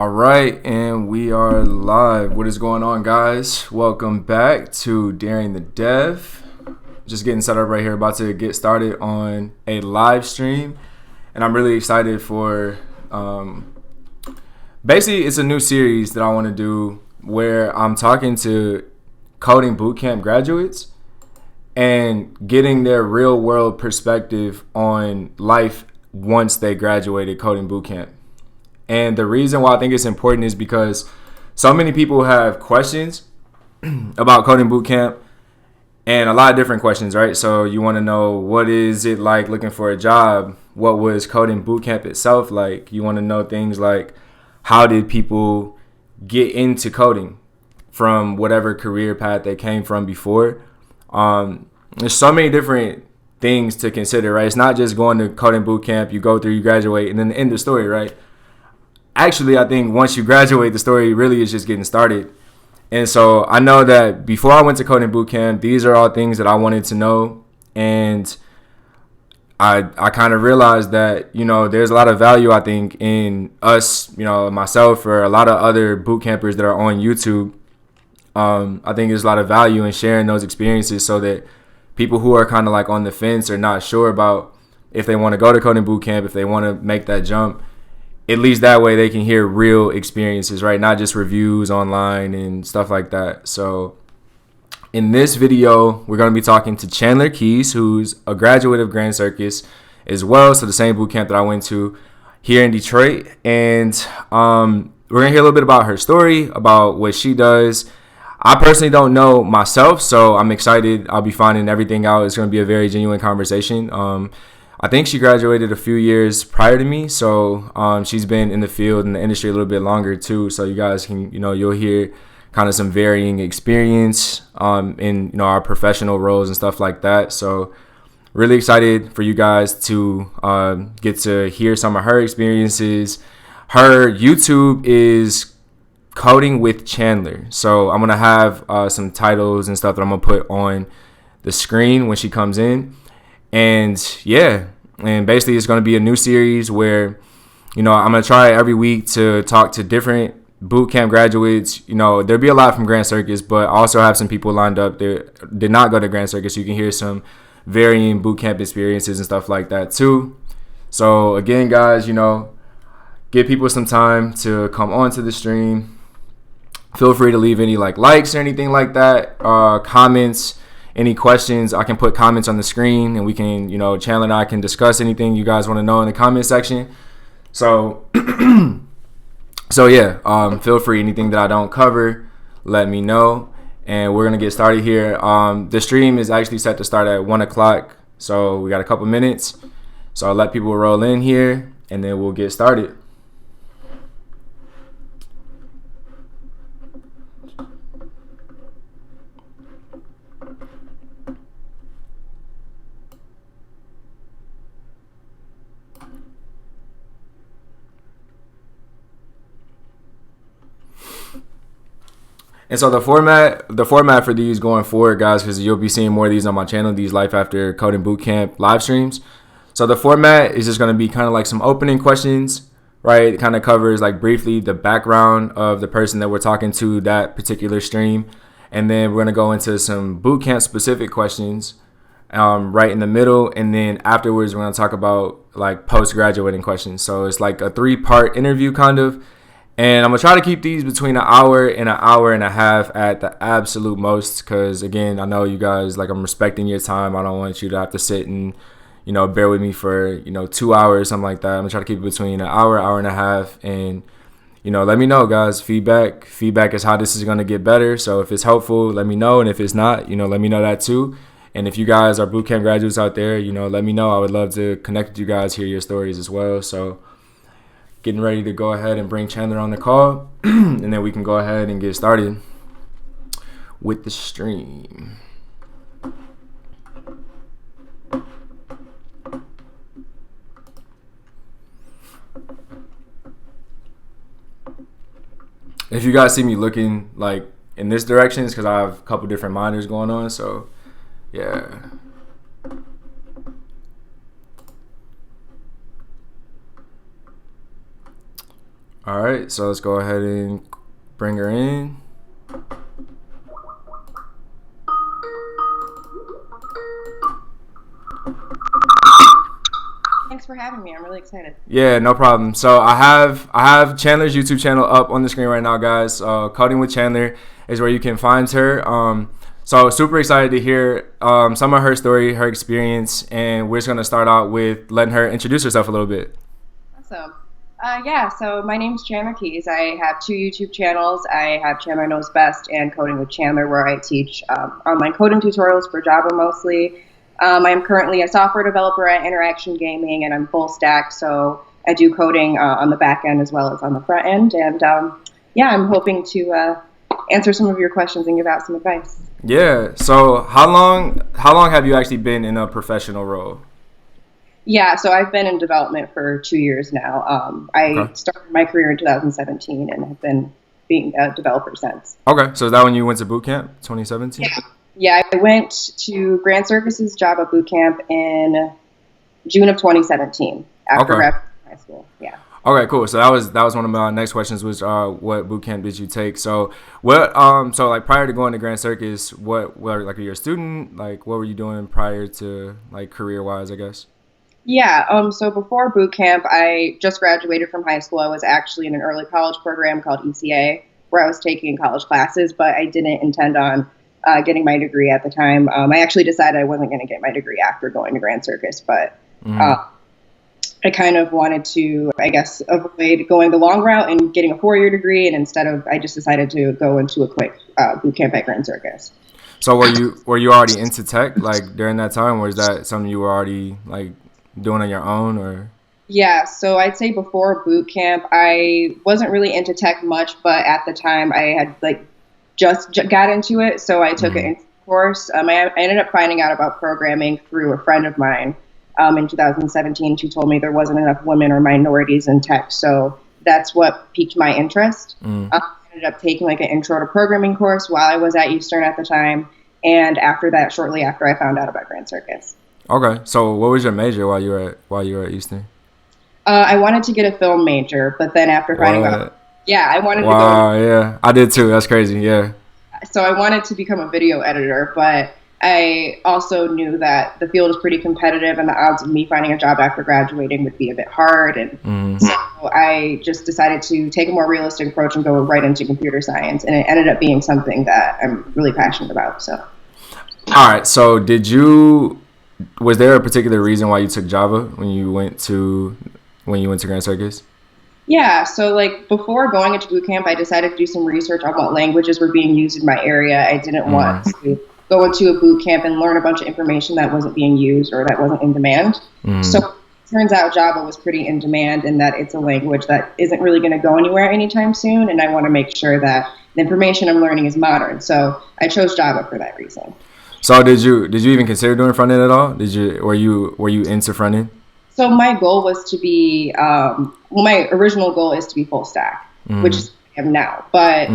All right, and we are live. What is going on, guys? Welcome back to Daring the Dev. Just getting set up right here, about to get started on a live stream, and I'm really excited for. Basically, it's a new series that I want to do where I'm talking to coding bootcamp graduates and getting their real world perspective on life once they graduated coding bootcamp. And the reason why I think it's important is because so many people have questions about coding bootcamp and a lot of different questions, right? So you want to know, what is it like looking for a job? What was coding bootcamp itself like? You want to know things like, how did people get into coding from whatever career path they came from before? There's so many different things to consider, right? It's not just going to coding bootcamp, you go through, you graduate, and then end the story, right? Actually, I think once you graduate, the story really is just getting started. And so I know that before I went to coding bootcamp, these are all things that I wanted to know. And I kind of realized that, there's a lot of value, I think, in us, myself or a lot of other boot campers that are on YouTube. I think there's a lot of value in sharing those experiences so that people who are kind of like on the fence or not sure about if they want to go to coding bootcamp, if they want to make that jump, at least that way they can hear real experiences, right? Not just reviews online and stuff like that. So in this video, we're going to be talking to Chandler Keys, who's a graduate of Grand Circus as well. So the same boot camp that I went to here in Detroit. And we're going to hear a little bit about her story, about what she does. I personally don't know myself, so I'm excited. I'll be finding everything out. It's going to be a very genuine conversation. I think she graduated a few years prior to me, so she's been in the field in the industry a little bit longer too. So you guys can, you'll hear kind of some varying experience in our professional roles and stuff like that. So really excited for you guys to get to hear some of her experiences. Her YouTube is Coding with Chandler. So I'm gonna have some titles and stuff that I'm gonna put on the screen when she comes in. And basically it's going to be a new series where, I'm going to try every week to talk to different bootcamp graduates. There'll be a lot from Grand Circus, but I also have some people lined up that did not go to Grand Circus. So you can hear some varying bootcamp experiences and stuff like that too. So again, guys, give people some time to come onto the stream. Feel free to leave any likes or anything like that, comments. Any questions, I can put comments on the screen and we can, Chandler and I can discuss anything you guys want to know in the comment section. So, feel free. Anything that I don't cover, let me know. And we're going to get started here. The stream is actually set to start at 1 o'clock. So we got a couple minutes. So I'll let people roll in here and then we'll get started. And so the format for these going forward, guys, because you'll be seeing more of these on my channel, these Life After Coding Bootcamp live streams. So the format is just going to be kind of like some opening questions, right? It kind of covers briefly the background of the person that we're talking to that particular stream. And then we're going to go into some bootcamp specific questions right in the middle. And then afterwards, we're going to talk about post-graduating questions. So it's like a 3-part interview kind of. And I'm going to try to keep these between an hour and a half at the absolute most. Because, again, I know you guys, I'm respecting your time. I don't want you to have to sit and, bear with me for, 2 hours, something like that. I'm going to try to keep it between an hour and a half. And, let me know, guys. Feedback is how this is going to get better. So if it's helpful, let me know. And if it's not, let me know that too. And if you guys are bootcamp graduates out there, let me know. I would love to connect with you guys, hear your stories as well. So getting ready to go ahead and bring Chandler on the call, and then we can go ahead and get started with the stream. If you guys see me looking in this direction, it's because I have a couple different monitors going on. So yeah. All right, so let's go ahead and bring her in. Thanks for having me. I'm really excited. Yeah, no problem. So I have Chandler's YouTube channel up on the screen right now, guys. Coding with Chandler is where you can find her. So super excited to hear some of her story, her experience, and we're just gonna start out with letting her introduce herself a little bit. Awesome. So my name's Chandler Keys. I have two YouTube channels. I have Chandler Knows Best and Coding with Chandler, where I teach online coding tutorials for Java mostly. I am currently a software developer at Interaction Gaming, and I'm full stack, so I do coding on the back end as well as on the front end. And I'm hoping to answer some of your questions and give out some advice. Yeah. So how long have you actually been in a professional role? Yeah, so I've been in development for 2 years now. I Okay. started my career in 2017 and have been being a developer since. Okay. So is that when you went to boot camp, 2017? Yeah, I went to Grand Circus's Java Bootcamp in June of 2017 after Okay. graduating high school. Yeah. Okay, cool. So that was one of my next questions was what boot camp did you take? So what so like prior to going to Grand Circus, what like are you a student? Like what were you doing prior to like career wise, I guess? Yeah, so before boot camp, I just graduated from high school. I was actually in an early college program called ECA, where I was taking college classes, but I didn't intend on getting my degree at the time. I actually decided I wasn't going to get my degree after going to Grand Circus, but I kind of wanted to, I guess, avoid going the long route and getting a 4-year degree, and I just decided to go into a quick boot camp at Grand Circus. So were you already into tech like during that time, or is that something you were already like doing on your own or? Yeah, so I'd say before boot camp, I wasn't really into tech much, but at the time I had like just got into it, so I took an course. I ended up finding out about programming through a friend of mine in 2017. She told me there wasn't enough women or minorities in tech, so that's what piqued my interest. I ended up taking like an intro to programming course while I was at Eastern at the time, and after that, shortly after, I found out about Grand Circus. Okay. So what was your major while you were at Eastern? I wanted to get a film major, but then after finding out, I wanted to go. Wow, yeah. I did too. That's crazy. Yeah. So I wanted to become a video editor, but I also knew that the field is pretty competitive and the odds of me finding a job after graduating would be a bit hard. And so I just decided to take a more realistic approach and go right into computer science. And it ended up being something that I'm really passionate about. So. All right. So was there a particular reason why you took Java when you went to Grand Circus? Yeah, so like before going into boot camp, I decided to do some research on what languages were being used in my area. I didn't want to go into a boot camp and learn a bunch of information that wasn't being used or that wasn't in demand. So it turns out Java was pretty in demand in that it's a language that isn't really going to go anywhere anytime soon, and I want to make sure that the information I'm learning is modern. So I chose Java for that reason. So did you even consider doing front end at all? Were you into front end? So my goal was to be, my original goal is to be full stack, which is I am now. But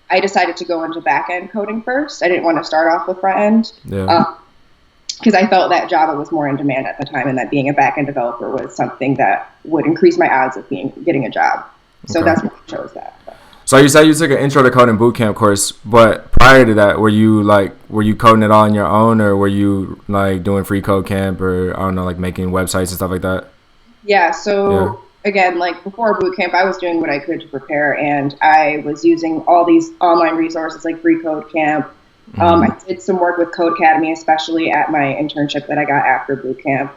I decided to go into back end coding first. I didn't want to start off with front end because I felt that Java was more in demand at the time, and that being a back end developer was something that would increase my odds of getting a job. So that's why I chose that. So you said you took an intro to coding bootcamp course, but prior to that, were you coding it all on your own, or were you like doing free code camp, or I don't know, like making websites and stuff like that? Yeah. So again, like before boot camp, I was doing what I could to prepare, and I was using all these online resources like Free Code Camp. I did some work with Code Academy, especially at my internship that I got after boot camp.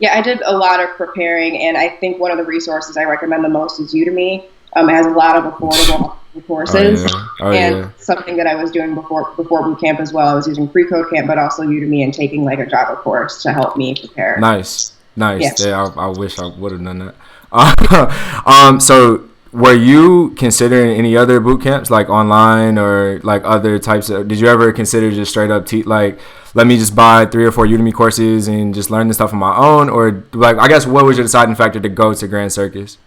Yeah, I did a lot of preparing, and I think one of the resources I recommend the most is Udemy. It has a lot of affordable courses, something that I was doing before boot camp as well. I was using Free Code Camp, but also Udemy, and taking like a Java course to help me prepare. Nice. Yeah. Yeah, I wish I would have done that. So were you considering any other boot camps like online or like other types of? Did you ever consider just straight up like let me just buy 3 or 4 Udemy courses and just learn this stuff on my own, or like I guess what was your deciding factor to go to Grand Circus?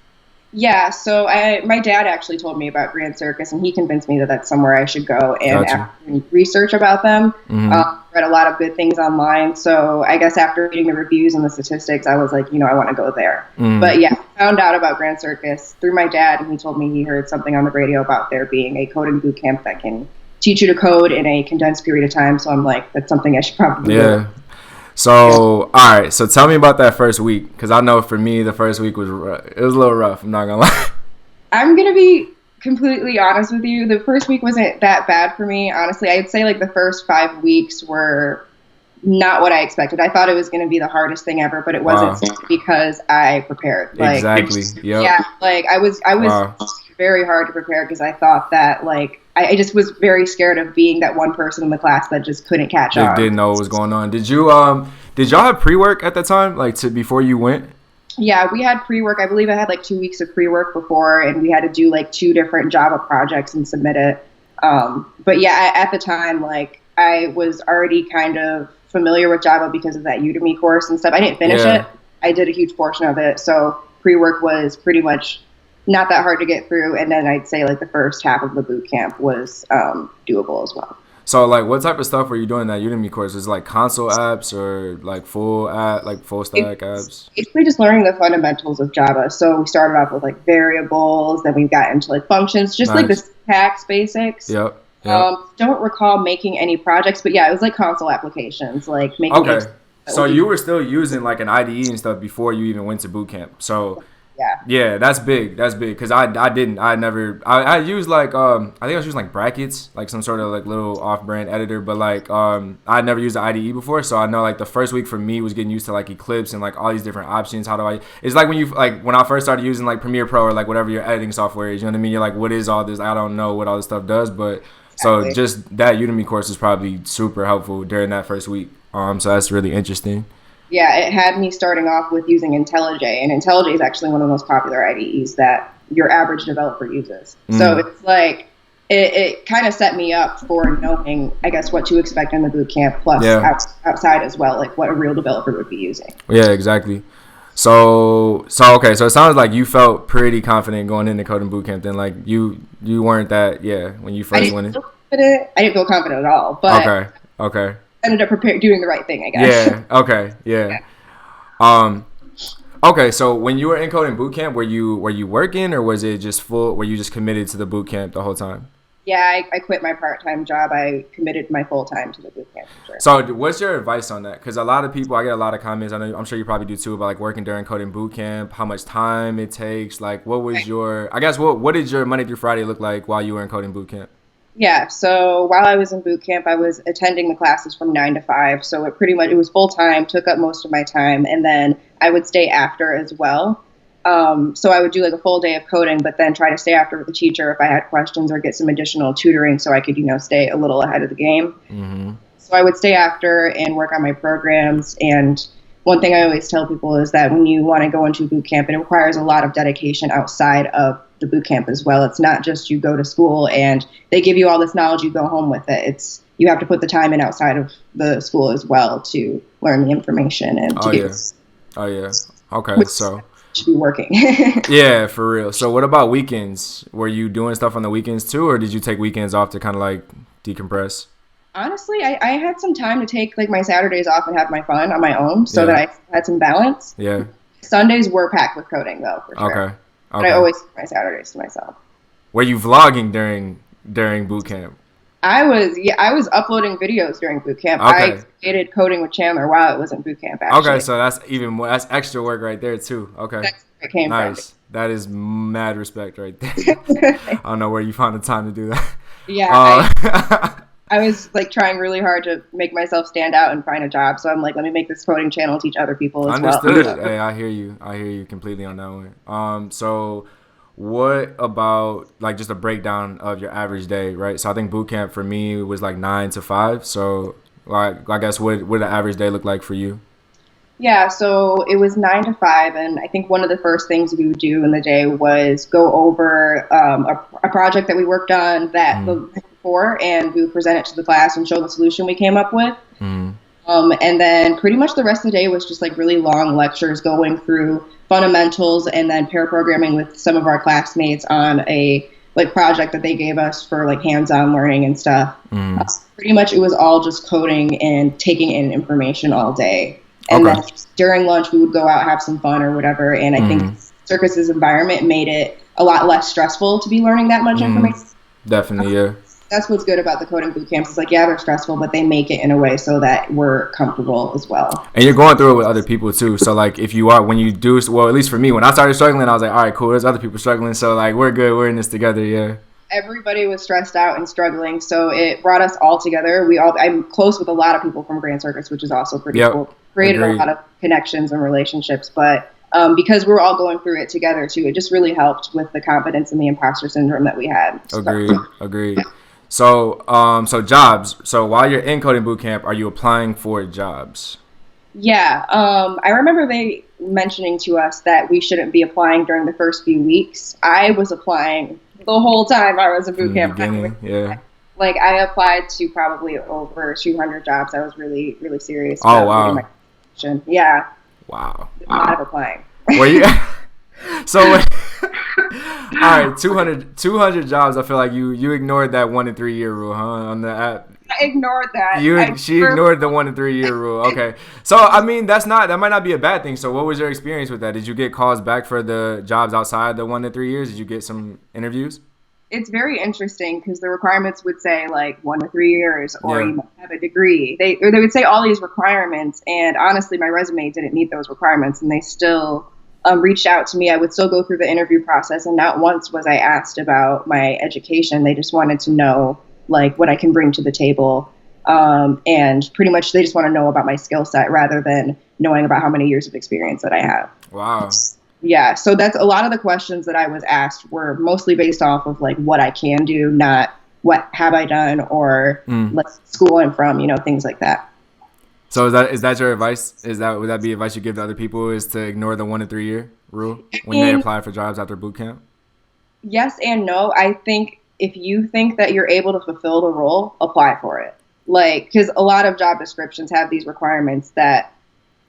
Yeah, so my dad actually told me about Grand Circus, and he convinced me that that's somewhere I should go. And Gotcha. after doing research about them, Mm-hmm. read a lot of good things online. So I guess after reading the reviews and the statistics, I was like, I want to go there. Mm. But yeah, I found out about Grand Circus through my dad, and he told me he heard something on the radio about there being a coding boot camp that can teach you to code in a condensed period of time. So I'm like, that's something I should probably do. Yeah. So, all right. So tell me about that first week, because I know for me the first week was it was a little rough. I'm not gonna lie. I'm gonna be completely honest with you. The first week wasn't that bad for me. Honestly, I'd say like the first 5 weeks were not what I expected. I thought it was going to be the hardest thing ever, but it wasn't because I prepared. Like, exactly. Yep. Yeah. Like I was very hard to prepare because I thought that like I just was very scared of being that one person in the class that just couldn't catch on. Didn't know what was going on. Did y'all have pre-work at that time, like before you went? Yeah, we had pre-work. I believe I had like 2 weeks of pre-work before, and we had to do like 2 different Java projects and submit it. But yeah, at the time, like I was already kind of familiar with Java because of that Udemy course and stuff. I didn't finish it. I did a huge portion of it. So pre-work was pretty much not that hard to get through. And then I'd say like the first half of the boot camp was doable as well. So like what type of stuff were you doing in that Udemy course? Was it like console apps or like full stack apps? Basically just learning the fundamentals of Java. So we started off with like variables, then we got into like functions, just like the syntax basics. Yep. Don't recall making any projects, but yeah, it was like console applications, like making. Okay. So you were still using like an IDE and stuff before you even went to boot camp. So yeah, that's big. That's big because I used like I think I was using like brackets, like some sort of like little off-brand editor, but like I never used the IDE before, so I know like the first week for me was getting used to like Eclipse and like all these different options. It's like when I first started using like Premiere Pro or like whatever your editing software is, you know what I mean? You're like, what is all this? I don't know what all this stuff does, but so just that Udemy course is probably super helpful during that first week. So that's really interesting. Yeah, it had me starting off with using IntelliJ, and IntelliJ is actually one of the most popular IDEs that your average developer uses. So it's like it kind of set me up for knowing, I guess, what to expect in the boot camp, plus outside as well, like what a real developer would be using. Yeah, exactly. So okay, so it sounds like you felt pretty confident going into coding boot camp. Then like you weren't that when you first went in. I didn't feel confident at all, but okay. Ended up doing the right thing, I guess. Yeah. Okay. Yeah. Okay. So when you were in coding boot camp, were you working or was it just full? Were you just committed to the boot camp the whole time? Yeah, I quit my part-time job. I committed my full-time to the boot camp. For sure. So what's your advice on that? Because a lot of people, I get a lot of comments. I'm sure you probably do too, about like working during coding boot camp, how much time it takes. Like, what did your Monday through Friday look like while you were in coding boot camp? Yeah, so while I was in boot camp, I was attending the classes from 9 to 5. So it was full time, took up most of my time, and then I would stay after as well. So I would do like a full day of coding, but then try to stay after with the teacher if I had questions or get some additional tutoring so I could, stay a little ahead of the game. Mm-hmm. So I would stay after and work on my programs. And one thing I always tell people is that when you want to go into boot camp, it requires a lot of dedication outside of the boot camp as well. It's not just you go to school and they give you all this knowledge, you go home with it. You have to put the time in outside of the school as well to learn the information and Okay, so should be working. Yeah, for real. So what about weekends? Were you doing stuff on the weekends too, or did you take weekends off to kind of like decompress? Honestly, I had some time to take like my Saturdays off and have my fun on my own so that I had some balance. Yeah. Sundays were packed with coding though, for sure. Okay. But I always keep my Saturdays to myself. Were you vlogging during boot camp? I was uploading videos during boot camp. Okay. I created coding with Chandler while it was in boot camp, actually. Okay, so that's even more. That's extra work right there too. Okay. That's where it came nice. From. That is mad respect right there. I don't know where you found the time to do that. Yeah. I was like trying really hard to make myself stand out and find a job. So I'm like, let me make this coding channel, teach other people as well. Understood. Hey, I hear you completely on that one. So what about like just a breakdown of your average day, right? So I think boot camp for me was like 9 to 5. So like, I guess what the average day look like for you? Yeah, so it was 9 to 5, and I think one of the first things we would do in the day was go over a project that we worked on the night before, and we would present it to the class and show the solution we came up with. And then pretty much the rest of the day was just like really long lectures going through fundamentals and then pair programming with some of our classmates on a like project that they gave us for like hands-on learning and stuff. Pretty much it was all just coding and taking in information all day. And then during lunch we would go out, have some fun or whatever. And I think Circus's environment made it a lot less stressful to be learning that much information. Definitely, yeah. That's what's good about the coding boot camps. It's like, yeah, they're stressful, but they make it in a way so that we're comfortable as well. And you're going through it with other people too. So like if you are, when you do, well, at least for me, when I started struggling, I was like, all right, cool. There's other people struggling. So like, we're good. We're in this together. Yeah. Everybody was stressed out and struggling. So it brought us all together. I'm close with a lot of people from Grand Circus, which is also pretty cool. Created a lot of connections and relationships, but because we're all going through it together too, it just really helped with the confidence and the imposter syndrome that we had. Agreed. So, so jobs. So while you're in coding bootcamp, are you applying for jobs? Yeah. I remember they mentioning to us that we shouldn't be applying during the first few weeks. I was applying the whole time I was in bootcamp. Yeah. Like I applied to probably over 200 jobs. I was really, really serious. Oh, wow. Yeah. Wow. A lot of applying. Were you? So, all right, 200 jobs. I feel like you ignored that 1 to 3 year rule, huh? On the app. I ignored that. She ignored the 1 to 3 year rule. Okay. So, I mean, that might not be a bad thing. So, what was your experience with that? Did you get calls back for the jobs outside the 1 to 3 years? Did you get some interviews? It's very interesting because the requirements would say like 1 to 3 years or you must have a degree. They would say all these requirements, and honestly, my resume didn't meet those requirements, and they still reached out to me. I would still go through the interview process, and not once was I asked about my education. They just wanted to know like what I can bring to the table, and pretty much they just want to know about my skill set rather than knowing about how many years of experience that I have. Wow. Yeah, so that's a lot of the questions that I was asked were mostly based off of like what I can do, not what have I done or what school I'm from, things like that. So is that your advice? Would that be advice you give to other people, is to ignore the 1 to 3 year rule when they apply for jobs after boot camp? Yes and no. I think if you think that you're able to fulfill the role, apply for it. Like, because a lot of job descriptions have these requirements that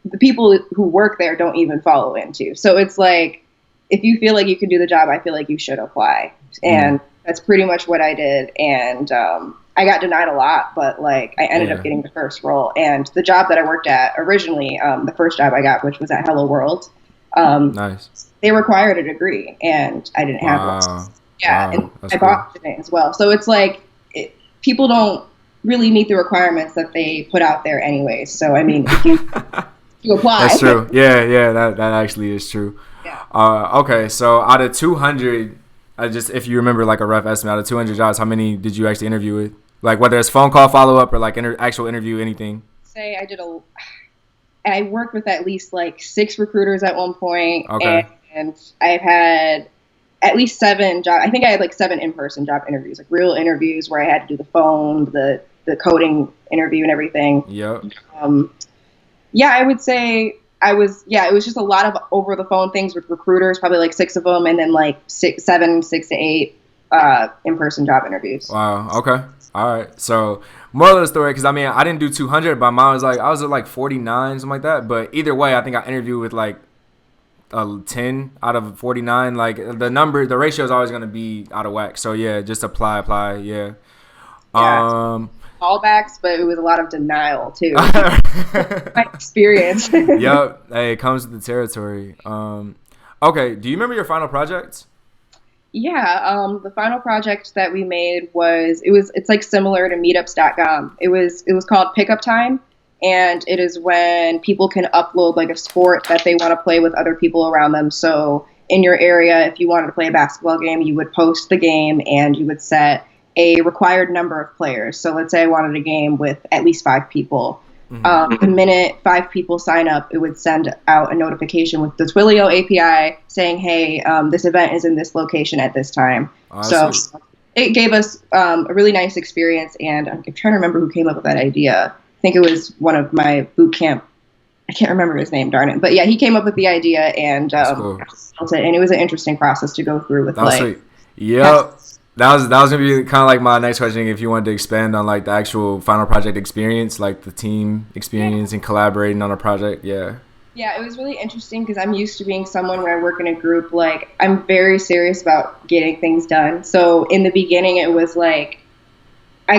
the people who work there don't even follow into. So it's like, if you feel like you can do the job, I feel like you should apply. And that's pretty much what I did. And I got denied a lot, but like I ended up getting the first role. And the job that I worked at originally, the first job I got, which was at Hello World, nice. They required a degree, and I didn't have one. Yeah, and I bought it as well. So it's like people don't really meet the requirements that they put out there anyways. So I mean, if you apply. That's true. Yeah, that actually is true. Yeah. Okay, so out of 200, if you remember like a rough estimate, out of 200 jobs, how many did you actually interview with? Like whether it's phone call follow up or like actual interview, anything. Say I worked with at least like 6 recruiters at one point. Okay. And I've had at least 7 jobs. I think I had like 7 in-person job interviews, like real interviews where I had to do the phone, the coding interview and everything. Yep. Yeah, I would say it was just a lot of over the phone things with recruiters, probably like 6 of them, and then like 6 to 8 in-person job interviews. Wow. Okay. All right. So moral of the story, because I mean, I didn't do 200, but mine was like, I was at like 49, something like that. But either way, I think I interviewed with like 10 out of 49. Like the ratio is always going to be out of whack. So yeah, just apply. Yeah. Callbacks, but it was a lot of denial too. My experience. Yep. Hey, it comes with the territory. Okay. Do you remember your final project? Yeah, the final project that we made it's like similar to meetups.com. It was called Pickup Time, and it is when people can upload like a sport that they want to play with other people around them. So in your area, if you wanted to play a basketball game, you would post the game and you would set a required number of players. So let's say I wanted a game with at least 5 people. The minute 5 people sign up, it would send out a notification with the Twilio API saying, hey, this event is in this location at this time. So it gave us a really nice experience, and I'm trying to remember who came up with that idea. I think it was one of my boot camp. I can't remember his name, darn it. But yeah, he came up with the idea, and and it was an interesting process to go through with. That's sweet. Yep. That was gonna be kind of like my next question, if you wanted to expand on like the actual final project experience, like the team experience and collaborating on a project. Yeah. Yeah, it was really interesting because I'm used to being someone when I work in a group, like I'm very serious about getting things done. So in the beginning, it was like I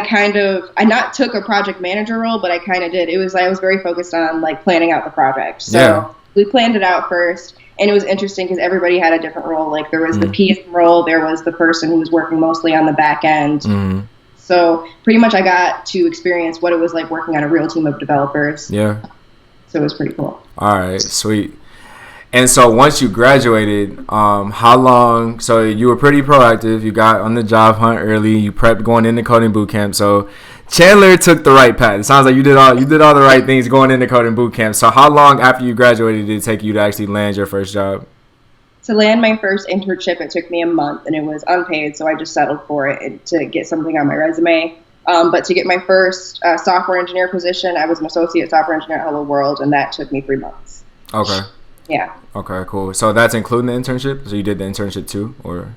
not took a project manager role, but I kind of did. I was very focused on like planning out the project. So Yeah. we planned it out first, and it was interesting because everybody had a different role. Like there was the PM role, there was the person who was working mostly on the back end. So pretty much I got to experience what it was like working on a real team of developers. Yeah. So it was pretty cool. All right, sweet. And so once you graduated, how long? So you were pretty proactive. You got on the job hunt early. You prepped going into coding bootcamp. So Chandler took the right path. It sounds like you did all the right things going into coding bootcamp. So how long after you graduated did it take you to actually land your first job? To land my first internship, it took me a month, and it was unpaid, so I just settled for it to get something on my resume. But to get my first software engineer position, I was an associate software engineer at Hello World, and that took me 3 months. Okay. Yeah. Okay, cool. So that's including the internship? So you did the internship too, or?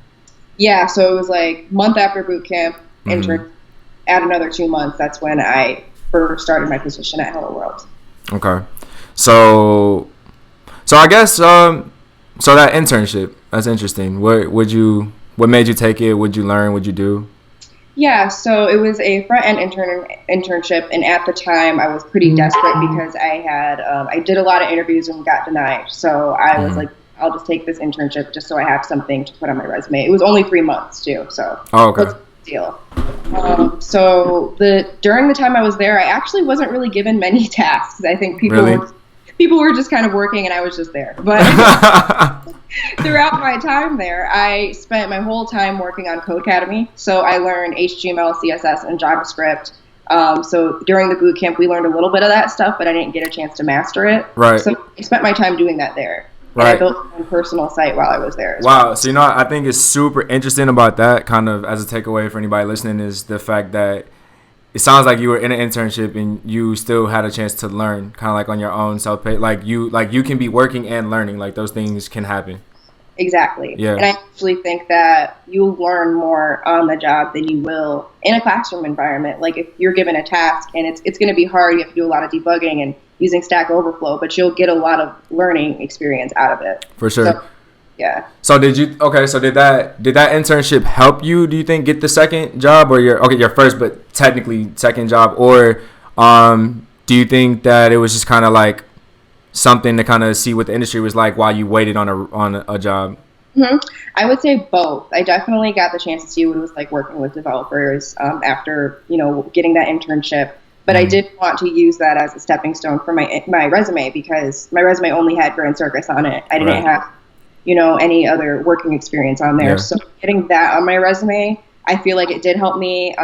Yeah, so it was like month after boot camp, intern, add another 2 months. That's when I first started my position at Hello World. Okay. So I guess so that internship, that's interesting. What made you take it? What'd you learn? What'd you do? Yeah, so it was a front-end internship, and at the time I was pretty desperate because I did a lot of interviews and got denied. So I was like, I'll just take this internship just so I have something to put on my resume. It was only 3 months too, so okay. That's a deal. So during the time I was there, I actually wasn't really given many tasks. I think people were just kind of working, and I was just there. But throughout my time there, I spent my whole time working on Codecademy. So I learned HTML, CSS, and JavaScript. So during the boot camp, we learned a little bit of that stuff, but I didn't get a chance to master it. Right. So I spent my time doing that there. Right. And I built my own personal site while I was there. Wow. Well. So, I think it's super interesting about that, kind of as a takeaway for anybody listening, is the fact that it sounds like you were in an internship and you still had a chance to learn, kind of like on your own self-pay. Like you can be working and learning. Like those things can happen. Exactly. Yeah. And I actually think that you'll learn more on the job than you will in a classroom environment. Like if you're given a task and it's going to be hard, you have to do a lot of debugging and using Stack Overflow, but you'll get a lot of learning experience out of it. For sure. So, yeah. So did that internship help you, do you think, get the second job, or your first but technically second job, or do you think that it was just kind of like something to kind of see what the industry was like while you waited on a job? I would say both. I definitely got the chance to see what it was like working with developers after getting that internship. But I did want to use that as a stepping stone for my resume, because my resume only had Grand Circus on it. I didn't have any other working experience on there. Yeah. So getting that on my resume, I feel like it did help me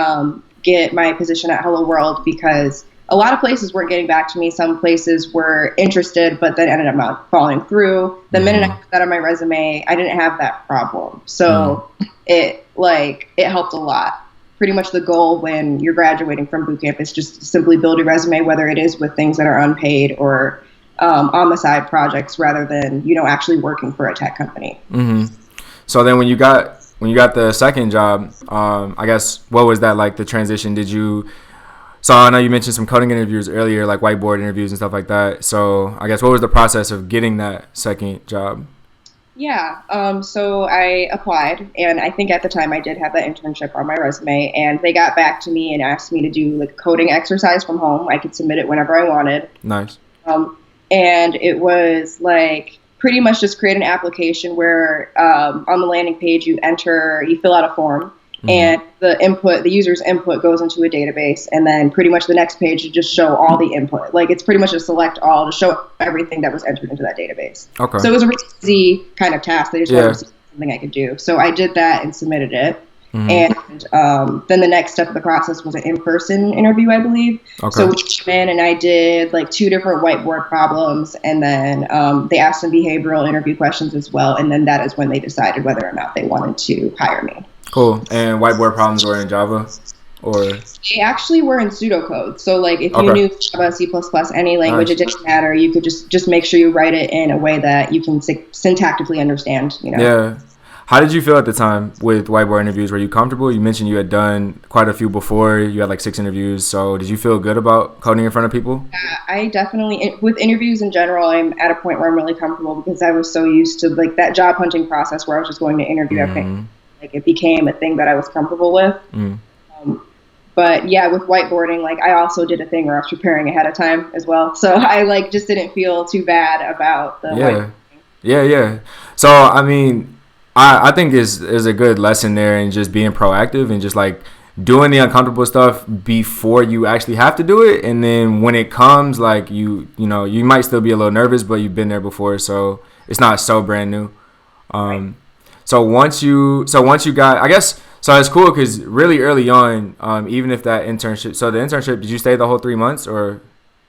get my position at Hello World, because a lot of places weren't getting back to me. Some places were interested, but then ended up not following through. The minute I put that on my resume, I didn't have that problem. So it helped a lot. Pretty much the goal when you're graduating from bootcamp is just simply build your resume, whether it is with things that are unpaid or on the side projects, rather than actually working for a tech company. So then when you got the second job, I guess, what was that like, the transition? So I know you mentioned some coding interviews earlier, like whiteboard interviews and stuff like that. So I guess what was the process of getting that second job? Yeah, so I applied, and I think at the time I did have that internship on my resume, and they got back to me and asked me to do like a coding exercise from home. I could submit it whenever I wanted. Nice. And it was like pretty much just create an application where on the landing page you fill out a form, and the user's input goes into a database, and then pretty much the next page you just show all the input. Like it's pretty much a select all to show everything that was entered into that database. Okay. So it was a really easy kind of task. They just wanted to see something I could do. So I did that and submitted it. And then the next step of the process was an in-person interview, I believe. Okay. So we came in and I did like 2 different whiteboard problems, and then they asked some behavioral interview questions as well. And then that is when they decided whether or not they wanted to hire me. Cool. And whiteboard problems were in Java, or? They actually were in pseudocode. So like if you knew Java, C++, any language, it didn't matter. You could just make sure you write it in a way that you can syntactically understand. Yeah. How did you feel at the time with whiteboard interviews? Were you comfortable? You mentioned you had done quite a few before. You had like 6 interviews. So did you feel good about coding in front of people? Yeah, I definitely, with interviews in general, I'm at a point where I'm really comfortable because I was so used to like that job hunting process where I was just going to interview everything. Like it became a thing that I was comfortable with. But yeah, with whiteboarding, like I also did a thing where I was preparing ahead of time as well. So I like just didn't feel too bad about the whiteboarding. Yeah. So I mean, I think is a good lesson there in just being proactive and just like doing the uncomfortable stuff before you actually have to do it, and then when it comes, like you know you might still be a little nervous, but you've been there before, so it's not so brand new. Right. So once you got, I guess, so it's cool because really early on, even if that internship, so the internship, did you stay the whole 3 months or?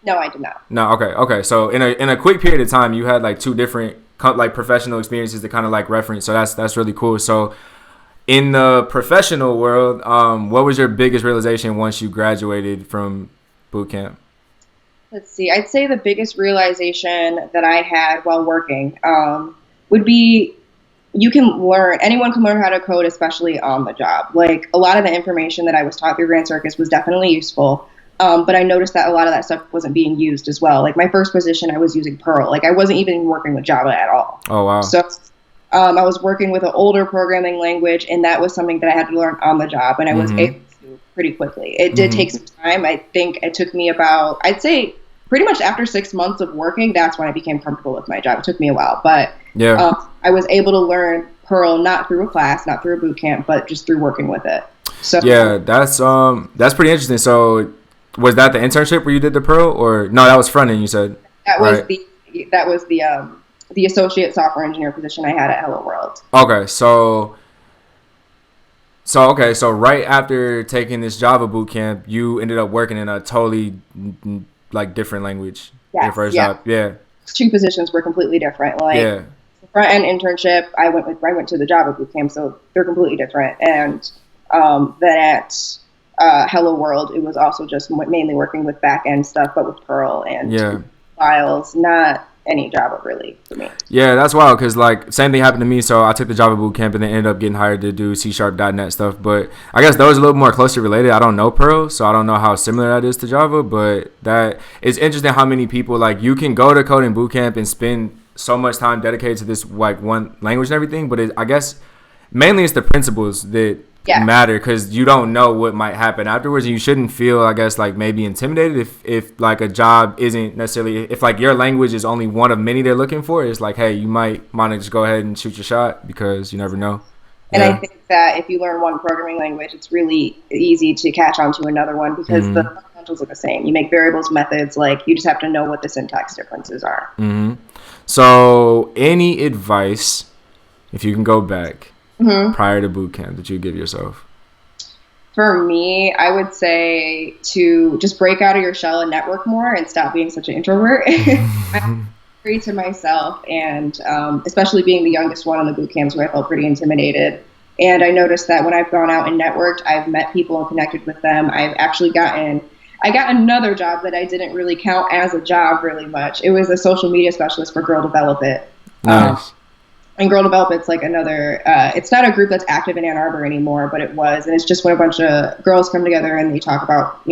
No, I did not. No, okay. So in a quick period of time, you had like 2 different like professional experiences to kind of like reference. So that's really cool. So in the professional world, what was your biggest realization once you graduated from boot camp? Let's see. I'd say the biggest realization that I had while working would be anyone can learn how to code, especially on the job. Like a lot of the information that I was taught through Grand Circus was definitely useful. But I noticed that a lot of that stuff wasn't being used as well. Like my first position, I was using Perl. Like I wasn't even working with Java at all. Oh, wow. So I was working with an older programming language, and that was something that I had to learn on the job, and I was able to pretty quickly. It did take some time. I think it took me about, I'd say pretty much after 6 months of working, that's when I became comfortable with my job. It took me a while, but I was able to learn Perl not through a class, not through a boot camp, but just through working with it. So yeah, that's pretty interesting. So was that the internship where you did the Perl, or no? That was front end. You said that was the associate software engineer position I had at Hello World. Okay, so right after taking this Java boot camp, you ended up working in a totally like different language. Yes, your first job, yeah. 2 positions were completely different. Like the front end internship, I went to the Java boot camp, so they're completely different. And then at Hello World, it was also just mainly working with back end stuff, but with Perl and files, not any Java really for me. Yeah, that's wild because like same thing happened to me. So I took the Java boot camp and then ended up getting hired to do C#.NET stuff. But I guess those are a little more closely related. I don't know Perl, so I don't know how similar that is to Java. But that it's interesting how many people like you can go to coding boot camp and spend so much time dedicated to this like one language and everything. But I guess mainly it's the principles that matter because you don't know what might happen afterwards, and you shouldn't feel, I guess, like maybe intimidated if like a job isn't necessarily, if like your language is only one of many they're looking for. It's like, hey, you might want to just go ahead and shoot your shot because you never know. And I think that if you learn one programming language, it's really easy to catch on to another one because the fundamentals are the same. You make variables, methods, like you just have to know what the syntax differences are. So any advice, if you can go back prior to boot camp, that you give yourself? For me, I would say to just break out of your shell and network more and stop being such an introvert. I'm very to myself, and especially being the youngest one on the boot camps where I felt pretty intimidated. And I noticed that when I've gone out and networked, I've met people and connected with them. I got another job that I didn't really count as a job really much. It was a social media specialist for Girl Develop It. Nice. And Girl Develop It's like another, it's not a group that's active in Ann Arbor anymore, but it was. And it's just when a bunch of girls come together and they talk about,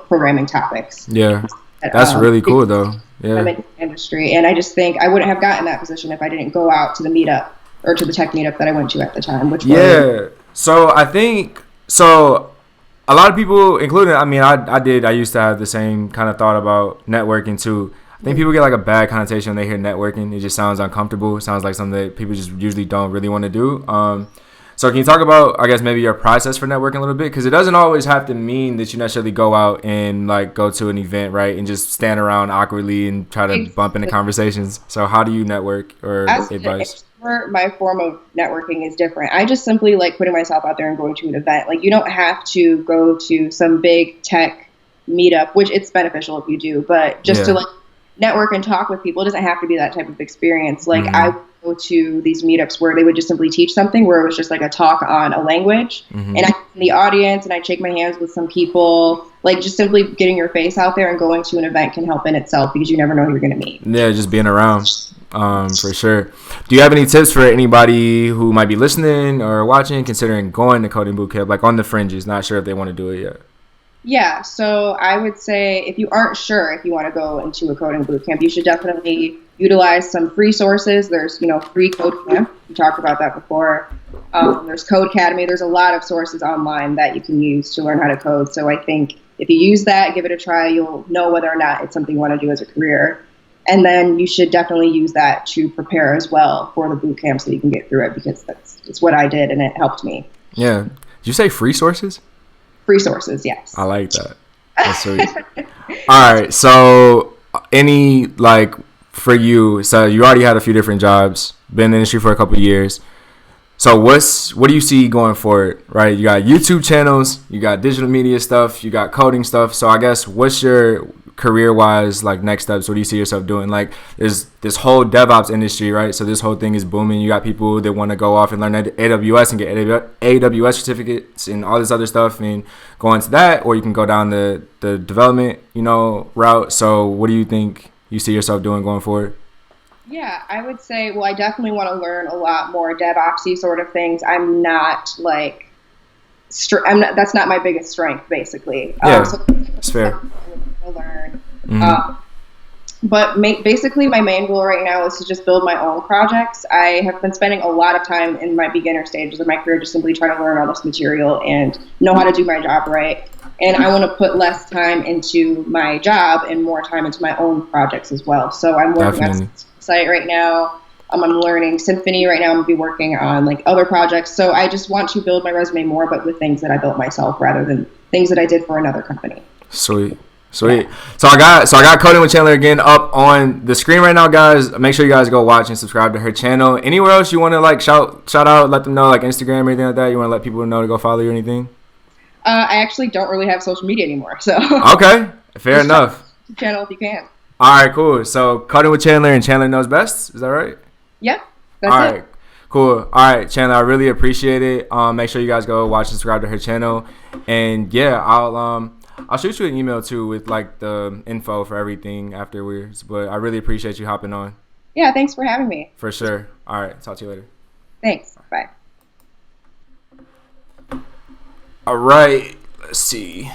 programming topics. Yeah. That's really cool though. Yeah. I'm in the industry. And I just think I wouldn't have gotten that position if I didn't go out to the meetup or to the tech meetup that I went to at the time, which was. So I think, a lot of people, including, I used to have the same kind of thought about networking too. I think people get like a bad connotation when they hear networking. It just sounds uncomfortable. It sounds like something that people just usually don't really want to do. So can you talk about, I guess, maybe your process for networking a little bit? Because it doesn't always have to mean that you necessarily go out and like go to an event, right, and just stand around awkwardly and try to bump into conversations. So how do you network or advice? My form of networking is different. I just simply like putting myself out there and going to an event. Like you don't have to go to some big tech meetup, which it's beneficial if you do, but just to like network and talk with people. It doesn't have to be that type of experience. Like I would go to these meetups where they would just simply teach something, where it was just like a talk on a language. And I'm in the audience and I shake my hands with some people. Like, just simply getting your face out there and going to an event can help in itself, because you never know who you're going to meet. Yeah, just being around. For sure. Do you have any tips for anybody who might be listening or watching, considering going to coding bootcamp, like on the fringes, not sure if they want to do it yet? Yeah, so I would say if you aren't sure if you want to go into a coding bootcamp, you should definitely utilize some free sources. There's, free code camp. We talked about that before. There's Code Academy. There's a lot of sources online that you can use to learn how to code. So I think if you use that, give it a try, you'll know whether or not it's something you want to do as a career. And then you should definitely use that to prepare as well for the boot camp so you can get through it, because it's what I did and it helped me. Yeah. Did you say free sources? Free sources, yes. I like that. That's sweet. All right. So for you, so you already had a few different jobs, been in the industry for a couple of years. So what do you see going forward, right? You got YouTube channels, you got digital media stuff, you got coding stuff. So I guess what's your career-wise, like, next steps? What do you see yourself doing? Like, there's this whole DevOps industry, right? So this whole thing is booming. You got people that want to go off and learn AWS and get AWS certificates and all this other stuff and go into that, or you can go down the development, route. So what do you think you see yourself doing going forward? Yeah, I would say, I definitely want to learn a lot more DevOpsy sort of things. I'm not like, that's not my biggest strength, basically. Yeah, so it's fair. Learn. But basically my main goal right now is to just build my own projects. I have been spending a lot of time in my beginner stages of my career just simply trying to learn all this material and know how to do my job right. And I want to put less time into my job and more time into my own projects as well. So I'm working on a site right now. I'm learning Symfony right now. I'm going to be working on like other projects. So I just want to build my resume more, but with things that I built myself rather than things that I did for another company. Sweet. So I got Coding with Chandler again up on the screen right now, guys. Make sure you guys go watch and subscribe to her channel. Anywhere else you want to like shout out, let them know, like Instagram or anything like that? You want to let people know to go follow you or anything? I actually don't really have social media anymore, so. Okay, fair enough. Channel if you can. All right, cool. So Coding with Chandler and Chandler Knows Best. Is that right? Yeah, that's it. All right, cool. All right, Chandler, I really appreciate it. Make sure you guys go watch and subscribe to her channel. And yeah, I'll shoot you an email too with like the info for everything afterwards. But I really appreciate you hopping on. Yeah, thanks for having me. For sure. All right, talk to you later. Thanks. Bye. All right, let's see.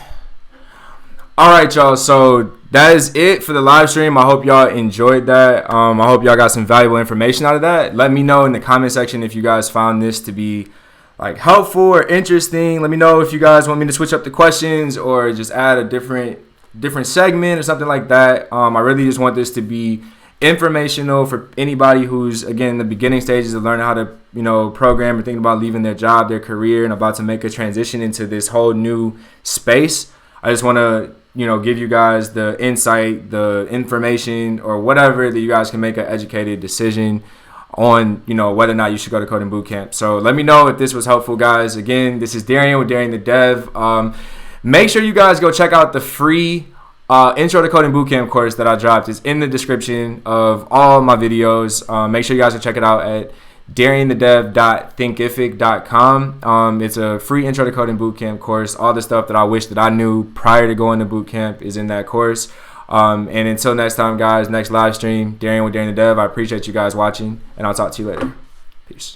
All right, y'all. So that is it for the live stream. I hope y'all enjoyed that. I hope y'all got some valuable information out of that. Let me know in the comment section if you guys found this to be like helpful or interesting. Let me know if you guys want me to switch up the questions or just add a different segment or something like that. I really just want this to be informational for anybody who's, again, in the beginning stages of learning how to, program or thinking about leaving their job, their career, and about to make a transition into this whole new space. I just want to, give you guys the insight, the information, or whatever that you guys can make an educated decision on, whether or not you should go to Coding Bootcamp. So let me know if this was helpful, guys. Again, this is Darian with Darian the Dev. Make sure you guys go check out the free Intro to Coding Bootcamp course that I dropped. It's in the description of all my videos. Make sure you guys go check it out at darianthedev.thinkific.com. It's a free Intro to Coding Bootcamp course. All the stuff that I wish that I knew prior to going to bootcamp is in that course. And until next time, guys, next live stream, Darian with Darian the Dev. I appreciate you guys watching, and I'll talk to you later. Peace.